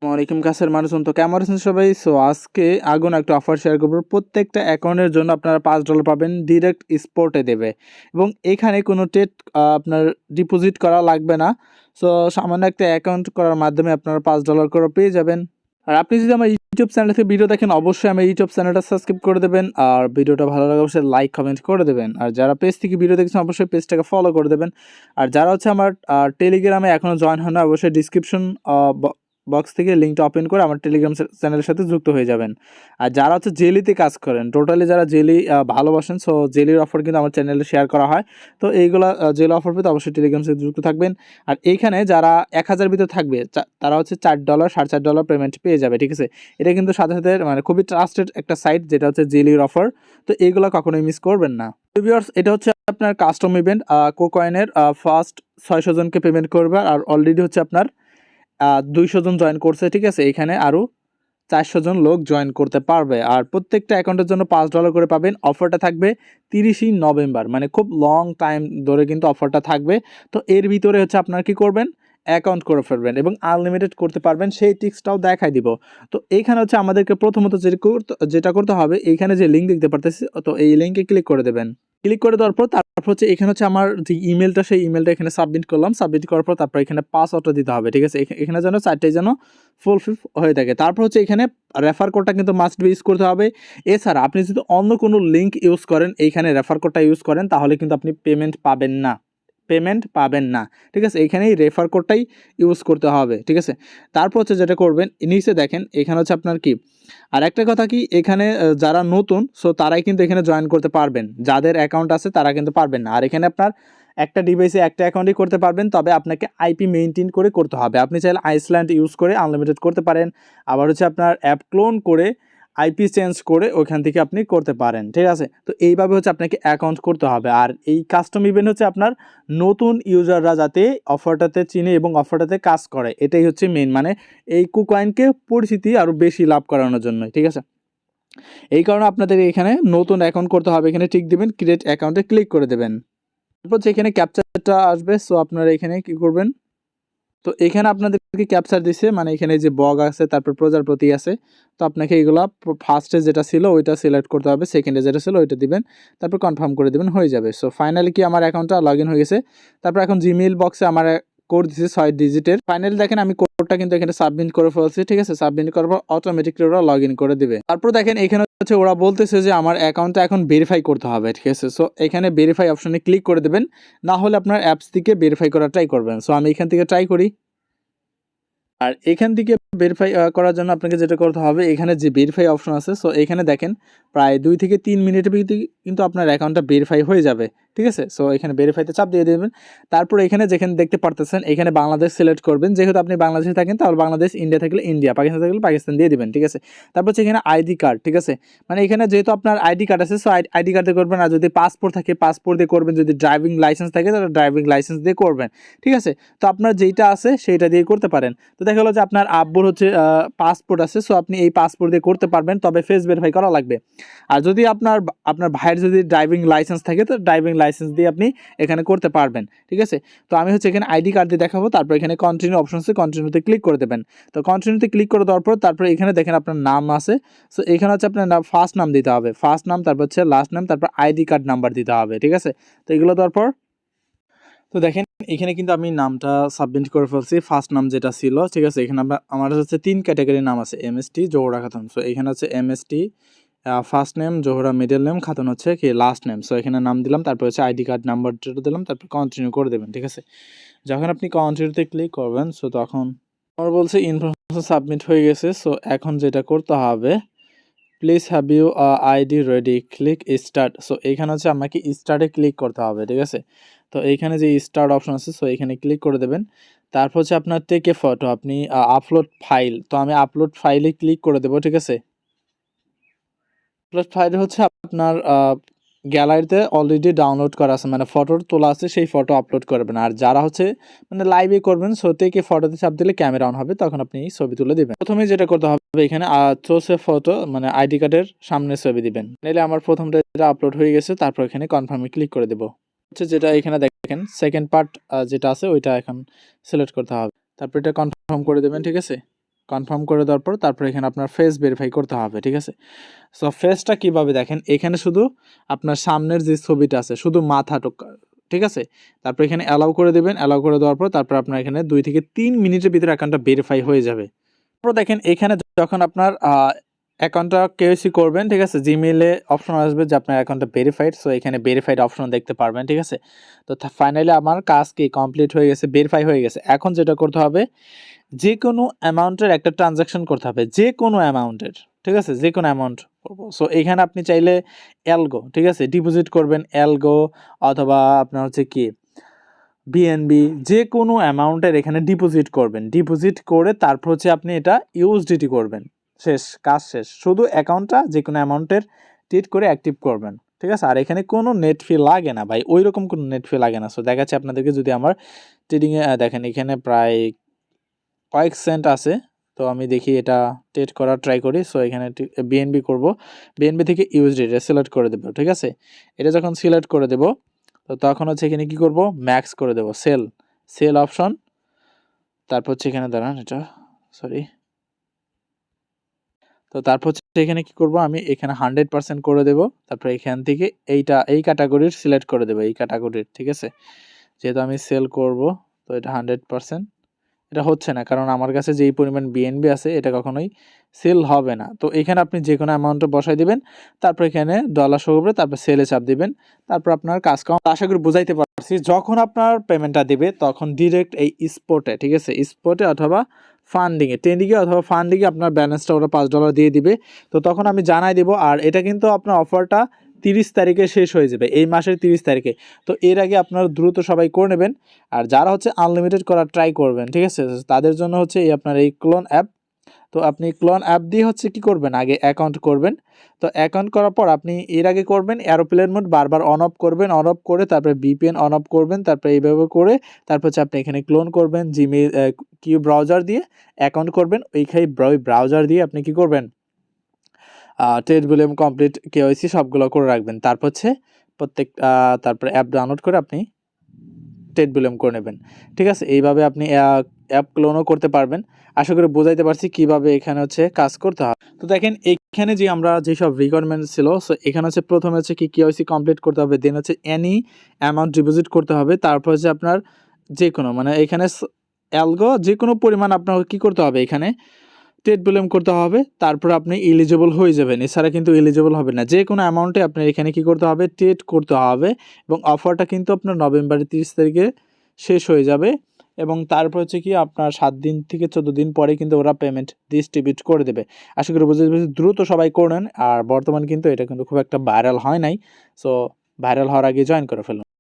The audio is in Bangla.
ওয়ালাইকুম কাছের মানুষজন তো কেমন আছেন সবাই। সো আজকে আগুন একটা অফার শেয়ার করবো। প্রত্যেকটা অ্যাকাউন্টের জন্য আপনারা $5 পাবেন, ডিরেক্ট স্পটে দেবে এবং এখানে কোনো ট্রেড আপনার ডিপোজিট করা লাগবে না। সো সামান্য একটা অ্যাকাউন্ট করার মাধ্যমে আপনারা $5 করে পেয়ে যাবেন। আর আপনি যদি আমার ইউটিউব চ্যানেল থেকে ভিডিও দেখেন, অবশ্যই আমার ইউটিউব চ্যানেলটা সাবস্ক্রাইব করে দেবেন আর ভিডিওটা ভালো লাগে অবশ্যই লাইক কমেন্ট করে দেবেন। আর যারা পেজ থেকে ভিডিও দেখছেন অবশ্যই পেজটাকে ফলো করে দেবেন। আর যারা হচ্ছে আমার টেলিগ্রামে এখনও জয়েন হয় না, অবশ্যই ডিসক্রিপশন বক্স থেকে লিঙ্কটা ওপেন করে আমার টেলিগ্রাম চ্যানেলের সাথে যুক্ত হয়ে যাবেন। আর যারা হচ্ছে জেলিতে কাজ করেন, টোটালি যারা জেলি ভালোবাসেন, সো জেলির অফার কিন্তু আমার চ্যানেলে শেয়ার করা হয়। তো এইগুলা জেলি অফার পেতে অবশ্যই টেলিগ্রাম সাথে যুক্ত থাকবেন। আর এইখানে যারা 1000 ভিতরে থাকবে তারা হচ্ছে $4 $4.5 পেমেন্ট পেয়ে যাবে, ঠিক আছে। এটা কিন্তু সাথে সাথে মানে খুবই ট্রাস্টেড একটা সাইট যেটা হচ্ছে জেলির অফার। তো এইগুলো কখনোই মিস করবেন না। ভিউয়ার্স, এটা হচ্ছে আপনার কাস্টম ইভেন্ট। কোকয়েনের ফার্স্ট 600 জনকে পেমেন্ট করবে আর অলরেডি হচ্ছে আপনার 200 জন জয়েন করছে, ঠিক আছে। এখানে আরও 400 জন লোক জয়েন করতে পারবে আর প্রত্যেকটা অ্যাকাউন্টের জন্য $5 করে পাবেন। অফারটা থাকবে 30 নভেম্বর, মানে খুব লং টাইম ধরে কিন্তু অফারটা থাকবে। তো এর ভিতরে হচ্ছে আপনারা কী করবেন, অ্যাকাউন্ট করে ফেলবেন এবং আনলিমিটেড করতে পারবেন, সেই টিক্সটাও দেখাই দিব। তো এইখানে হচ্ছে আমাদেরকে প্রথমত যেটা করতে হবে, এইখানে যে লিঙ্ক দেখতে পারতেছি, তো এই লিঙ্কে ক্লিক করে দেবেন। ক্লিক করে দেওয়ার পর তারপর হচ্ছে এখানে হচ্ছে আমার যে ইমেলটা, সেই ইমেলটা এখানে সাবমিট করলাম। সাবমিট করার পর তারপর এখানে পাসওয়ার্ডটা দিতে হবে, ঠিক আছে। এখানে যেন 4টাই যেন ফুলফিল হয়ে থাকে। তারপর হচ্ছে এখানে রেফার কোডটা কিন্তু মাস্ট বি ইউজ করতে হবে। এছাড়া আপনি যদি অন্য কোনো লিঙ্ক ইউজ করেন, এইখানে রেফার কোডটা ইউজ করেন, তাহলে কিন্তু আপনি পেমেন্ট পাবেন না, ঠিক আছে। এইখানেই রেফার কোডটাই ইউজ করতে হবে, ঠিক আছে। তারপর হচ্ছে যেটা করবেন, নিচে দেখেন এখানে হচ্ছে আপনার কি, আর একটা কথা কি, এখানে যারা নতুন সো তারাই কিন্তু এখানে জয়েন করতে পারবেন, যাদের অ্যাকাউন্ট আছে তারা কিন্তু পারবেন না। আর এখানে আপনার একটা ডিভাইসে একটা অ্যাকাউন্টই করতে পারবেন, তবে আপনাকে আইপি মেনটেন করে করতে হবে। আপনি চাইলে আইসল্যান্ড ইউজ করে আনলিমিটেড করতে পারেন, আবার হচ্ছে আপনার অ্যাপ ক্লোন করে আইপি চেঞ্জ করে ওইখান থেকে আপনি করতে পারেন, ঠিক আছে। তো এইভাবে হচ্ছে আপনাকে অ্যাকাউন্ট করতে হবে। আর এই কাস্টম ইভেন্ট হচ্ছে আপনার নতুন ইউজাররা যাতে অফারটাতে চিনে এবং অফারটাতে কাজ করে, এটাই হচ্ছে মেন, মানে এই কুকয়েনকে পরিচিতি আরও বেশি লাভ করানোর জন্য, ঠিক আছে। এই কারণে আপনাদের এখানে নতুন অ্যাকাউন্ট করতে হবে, এখানে টিক দেবেন, ক্রিয়েট অ্যাকাউন্টে ক্লিক করে দেবেন। তারপর যেখানে ক্যাপচারটা আসবে, সো আপনারা এখানে কি করবেন, তো এখানে আপনাদেরকে ক্যাপচার দিছে, মানে এখানে যে বগ আছে, তারপর প্রজাপতি আছে। তো আপনাকে এগুলা ফার্স্টে যেটা ছিল ওইটা সিলেক্ট করতে হবে, সেকেন্ডে যেটা ছিল ওইটা দিবেন, তারপর কনফার্ম করে দেবেন, হয়ে যাবে। সো ফাইনালি কি আমার অ্যাকাউন্টটা লগ ইন হয়ে গেছে। তারপর এখন জিমেইল বক্সে আমার কোড দিচ্ছে 6 ডিজিটের। ফাইনালি দেখেন আমি কোডটা কিন্তু এখানে সাবমিট করে ফেলছি, ঠিক আছে। সাবমিট করার পর অটোমেটিকলি ওরা লগ ইন করে দিবে। তারপর দেখেন এখানে হচ্ছে ওরা বলতেছে যে আমার অ্যাকাউন্টটা এখন ভেরিফাই করতে হবে, ঠিক আছে। সো এখানে ভেরিফাই অপশনে ক্লিক করে দেবেন, না হলে আপনার অ্যাপস থেকে ভেরিফাই করা ট্রাই করবেন। সো আমি এখান থেকে ট্রাই করি। আর এখান থেকে ভেরিফাই করার জন্য আপনাকে যেটা করতে হবে, এখানে যে ভেরিফাই অপশন আছে, সো এখানে দেখেন প্রায় 2 থেকে 3 মিনিটের ভিতরে কিন্তু আপনার অ্যাকাউন্টটা ভেরিফাই হয়ে যাবে, ঠিক আছে। সো এখানে ভেরিফাইতে চাপ দিয়ে দেবেন। তারপর এখানে যেখানে দেখতে পারতেছেন এখানে বাংলাদেশ সিলেক্ট করবেন, যেহেতু আপনি বাংলাদেশে থাকেন তাহলে বাংলাদেশ, ইন্ডিয়া থাকলে ইন্ডিয়া, পাকিস্তান থাকলে পাকিস্তান দিয়ে দিবেন, ঠিক আছে। তারপর হচ্ছে এখানে আইডি কার্ড, ঠিক আছে। মানে এখানে যেহেতু আপনার আইডি কার্ড আছে, সো আইডি কার্ড দিয়ে করবেন। আর যদি পাসপোর্ট থাকে পাসপোর্ট দিয়ে করবেন, যদি ড্রাইভিং লাইসেন্স থাকে তাহলে ড্রাইভিং লাইসেন্স দিয়ে করবেন, ঠিক আছে। তো আপনার যেইটা আছে সেইটা দিয়ে করতে পারেন। তো দেখা গেলো যে আপনার আব্বুর হচ্ছে পাসপোর্ট আছে, সো আপনি এই পাসপোর্ট দিয়ে করতে পারবেন, তবে ফেস ভেরিফাই করা লাগবে। আর যদি আপনার ভাইয়ের যদি ড্রাইভিং লাইসেন্স থাকে, তো ড্রাইভিং লাইসেন্স দিয়ে আপনি এখানে করতে পারবেন, ঠিক আছে। তো আমি হচ্ছে এখানে আইডি কার্ড দিয়ে দেখাবো। তারপর এখানে কন্টিনিউ অপশন আছে, কন্টিনিউতে ক্লিক করে দেবেন। তো কন্টিনিউতে ক্লিক করে দেওয়ার পর তারপর এখানে দেখেন আপনার নাম আছে, সো এখানে হচ্ছে আপনার ফার্স্ট নাম দিতে হবে, ফার্স্ট নাম, তারপর হচ্ছে লাস্ট নাম, তারপর আইডি কার্ড নাম্বার দিতে হবে, ঠিক আছে। তো এগুলো দেওয়ার পর তো দেখেন এখানে কিন্তু আমি নামটা সাবমিট করে ফেলছি, ফার্স্ট নাম যেটা ছিল, ঠিক আছে। এখানে আমার হচ্ছে 3 ক্যাটাগরির নাম আছে, এমএসটি, জোহরা খাতুন। সো এখানে হচ্ছে MST first name, Zohra middle name, Khatun হচ্ছে কি লাস্ট নেম। সো এখানে নাম দিলাম, তারপর হচ্ছে আইডি কার্ড নাম্বারটা দিলাম, তারপর কন্টিনিউ করে দেবেন, ঠিক আছে। যখন আপনি কন্টিনিউতে ক্লিক করবেন, সো তখন আমার বলছে ইনফরমেশন সাবমিট হয়ে গেছে। সো এখন যেটা করতে হবে, please have you ID ready, click start. So এখানে হচ্ছে আমাকে স্টার্টে ক্লিক করতে হবে, ঠিক আছে। তো এইখানে যে স্টার্ট অপশন আছে, সো এখানে ক্লিক করে দেবেন। তারপর হচ্ছে আপনার টেক এ ফটো, আপনি আপলোড ফাইল, তো আমি আপলোড ফাইলে ক্লিক করে দেবো, ঠিক আছে। আপলোড ফাইল হচ্ছে আপনার গ্যালারিতে অলরেডি ডাউনলোড করা আছে, মানে ফটো তোলা আছে, সেই ফটো আপলোড করবেন। আর যারা হচ্ছে মানে লাইভে করবেন, সো টেকে ফটোতে চাপ দিলে ক্যামেরা অন হবে, তখন আপনি ছবি তুলে দেবেন। প্রথমে যেটা করতে হবে, এখানে চোসে ফটো মানে আইডি কার্ডের সামনে ছবি দিবেন। নাহলে আমার প্রথমটা যেটা আপলোড হয়ে গেছে, তারপর এখানে কনফার্মে ক্লিক করে দেবো। হচ্ছে যেটা এখানে দেখেন সেকেন্ড পার্ট যেটা আছে ওইটা এখন সিলেক্ট করতে হবে, তারপর এটা কনফার্ম করে দেবেন, ঠিক আছে। কনফার্ম করে দেওয়ার পর তারপর এখানে আপনার ফেস ভেরিফাই করতে হবে, ঠিক আছে। সো ফেসটা কীভাবে দেখেন, এখানে শুধু আপনার সামনের যে ছবিটা আছে শুধু মাথাটুকু, ঠিক আছে। তারপর এখানে অ্যালাউ করে দেবেন, অ্যালাউ করে দেওয়ার পর তারপর আপনার এখানে 2 থেকে 3 মিনিটের ভিতরে অ্যাকাউন্টটা ভেরিফাই হয়ে যাবে। তারপর দেখেন এখানে যখন আপনার অ্যাকাউন্টটা কেওয়াইসি করবেন, ঠিক আছে, জিমেইলে অপশন আসবে যে আপনার অ্যাকাউন্টটা ভেরিফাইড। সো এখানে ভেরিফাইড অপশন দেখতে পারবেন, ঠিক আছে। তো ফাইনালি আমার কাজ কি কমপ্লিট হয়ে গেছে, ভেরিফাই হয়ে গেছে। এখন যেটা করতে হবে, যে কোনো অ্যামাউন্টের একটা ট্রানজাকশন করতে হবে, যে কোনো অ্যামাউন্টের, ঠিক আছে, যে কোনো অ্যামাউন্ট করবো। সো এখানে আপনি চাইলে অ্যালগো, ঠিক আছে, ডিপোজিট করবেন অ্যালগো, অথবা আপনার হচ্ছে কি বিএনবি, যে কোনো অ্যামাউন্টের এখানে ডিপোজিট করবেন। ডিপোজিট করে তারপর হচ্ছে আপনি এটা ইউএসডিটি করবেন, শেষ, কাজ শেষ। শুধু অ্যাকাউন্টটা যে কোনো অ্যামাউন্টের ট্রিট করে অ্যাক্টিভ করবেন, ঠিক আছে। আর এখানে কোনো নেট ফি লাগে না ভাই, ওই রকম কোনো নেট ফি লাগে না। সো দেখাচ্ছি আপনাদেরকে, যদি আমার ট্রেডিংয়ে দেখেন এখানে প্রায় কয়েক সেন্ট আছে। তো আমি দেখি এটা ট্রেড করার ট্রাই করি। সো এখানে বিএনবি করব, বিএনবি থেকে ইউএসডিটি সিলেক্ট করে দেবো, ঠিক আছে। এটা যখন সিলেক্ট করে দেবো তো তখন হচ্ছে এখানে কি করব, ম্যাক্স করে দেবো, সেল অপশন। তারপর হচ্ছে এখানে দাঁড়ান, এটা সরি। তো তারপর হচ্ছে এখানে কি করব, আমি এখানে 100% করে দেব। তারপর এখান থেকে এই ক্যাটাগরির সিলেক্ট করে দেবো, এই ক্যাটাগরির, ঠিক আছে। যেহেতু আমি সেল করব তো এটা 100%, এটা হচ্ছে না কারণ আমার কাছে যেই পরিমাণ বিএনবি আছে এটা কখনোই সেল হবে না। তো এখানে আপনি যে কোনো অ্যামাউন্টটা বসাই দিবেন, তারপর এখানে ডলার শো করবে, তারপর সেলে চাপ দিবেন, তারপর আপনার কাজ কাম। আশা করি বুঝাইতে পারছি। যখন আপনার পেমেন্টটা দিবে তখন ডিরেক্ট এই স্পটে, ঠিক আছে, স্পটে অথবা ফান্ডিংয়ে, ট্রেডিংয়ে অথবা ফান্ডিংয়ে আপনার ব্যালেন্সটা ওরা $5 দিয়ে দিবে। তো তখন আমি জানাই দেবো। আর এটা কিন্তু আপনার অফারটা 30 তারিখে শেষ হয়ে যাবে, এই মাসের 30 তারিখে। তো এর আগে আপনারা দ্রুত সবাই করে নেবেন। আর যারা হচ্ছে আনলিমিটেড করার ট্রাই করবেন, ঠিক আছে, তাদের জন্য হচ্ছে এই আপনার এই ক্লোন অ্যাপ। তো আপনি ক্লোন অ্যাপ দিয়ে হচ্ছে কি করবেন, আগে অ্যাকাউন্ট করবেন। তো অ্যাকাউন্ট করার পর আপনি এর আগে করবেন এরোপ্লেন মোড বারবার অন অফ করবেন, অন অফ করে তারপরে ভিপিএন অন অফ করবেন, তারপরে এইভাবে করে তারপর হচ্ছে আপনি এখানে ক্লোন করবেন, জিমেইল কিউ ব্রাউজার দিয়ে অ্যাকাউন্ট করবেন। ওইখানে ব্রাউজার দিয়ে আপনি কি করবেন, ট্রেড ভলিউম কমপ্লিট কেওয়াইসি সবগুলো করে রাখবেন। তারপর হচ্ছে তারপরে অ্যাপ ডাউনলোড করে আপনি ট্রেড ভলিউম করে নেবেন, ঠিক আছে। এইভাবে আপনি অ্যাপ ক্লোনও করতে পারবেন। আশা করি বোঝাইতে পারছি কিভাবে এখানে হচ্ছে কাজ করতে হয়। তো দেখেন এখানে যে আমরা যেসব রিকোয়ারমেন্ট ছিল, সো এখানে হচ্ছে প্রথমে হচ্ছে কি কেওয়াইসি কমপ্লিট করতে হবে, দেন হচ্ছে এনি অ্যামাউন্ট ডিপোজিট করতে হবে, তারপর হচ্ছে আপনার যে কোনো মানে এখানে অ্যালগো যে কোনো পরিমাণ আপনার কি করতে হবে, এখানে ট্রেড ভলিউম করতে হবে, তারপর আপনি এলিজিবল হয়ে যাবেন। এছাড়া কিন্তু এলিজিবল হবে না। যে কোনো অ্যামাউন্টে আপনার এখানে কি করতে হবে, ট্রেড করতে হবে। এবং অফারটা কিন্তু আপনার নভেম্বরের 30 তারিখে শেষ হয়ে যাবে। এবং তারপর হচ্ছে কি আপনার 7 দিন থেকে 14 দিন পরে কিন্তু ওরা পেমেন্ট ডিস্ট্রিবিউট করে দেবে। আশা করি বুঝতে পেরেছি, দ্রুত সবাই করে নেন। আর বর্তমান কিন্তু এটা কিন্তু খুব একটা ভাইরাল হয় নাই। সো ভাইরাল হওয়ার আগে জয়েন করে ফেলুন।